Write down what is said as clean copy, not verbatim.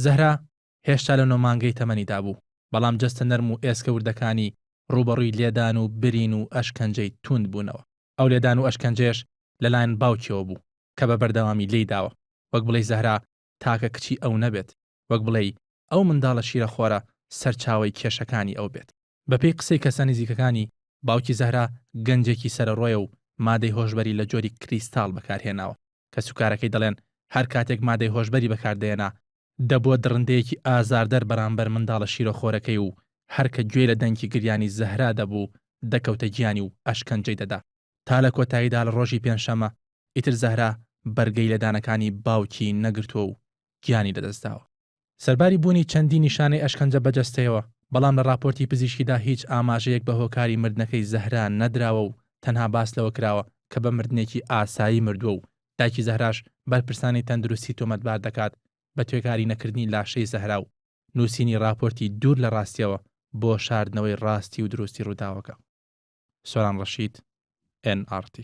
زەهرا هێشتا لە 9 مانگەی تەمەنیدا بوو، بەڵام جەستە نەرم و ئێسکە وردەکانی ڕوبەڕووی لێدان و برین و ئەشکەنجەی توند بوونەوە. ئەو لێدان و ئەشکەنجێش لەلایەن باوکیەوە بوو کە بە بەردەوامی لێی داوە، وەک بڵێ زەهرا تاکە کچی ئەو نەبێت، وەک بڵێ ئەو منداڵە شیرەخۆرە سەرچاوی کێشەکانی ئەو بێت. بەپێی قسەی کەسە نزیکەکانی باوکی زەهرا گەنجێکی سەرڕۆیە و مادەی هۆشبەری لە جۆری کریستاڵ بەکارهێناوە کە سوکارەکەی دەڵێن هەر کاتێک مادەی هۆشبەری بەکاردێنا دەبووە دڕندەیەکی ئازاردەر بەرامبەر منداڵە شیرەخۆرەکەی و هەرکە گوێ لە دەنگی گریانی زەهرا دەبوو دەکەوتە گیانی و ئەشکەنجەی دەدا. تا لە کۆتاییدا لە ڕۆژی پێنجشەمە ئیتر زەهرا بەرگەی لەدانەکانی باوکی نەگرتووە و گیانی لەدەستداوە. سەرباری بوونی چەندی نیشانەی ئەشکەنجە بەجەستەوە، بەڵام لە راپۆرتی پزیشکیدا هیچ ئاماژەیەک بە هۆکاری مردنەکەی زەهرا نەدراوە و تەنها باس لەوە کراوە کە بە مردنێکی ئاسایی مردووە و دایکی زەهراش بەرپرسانی تەندروستی تۆمەتبار دەکات بە توێکاری نەکردنی لاشەی زەهرا و نووسینی راپۆرتی دوور لە ڕاستیەوە بۆ شاردنەوەی ڕاستی و دروستی ڕووداوەکە. سۆران ڕەشید، NRT.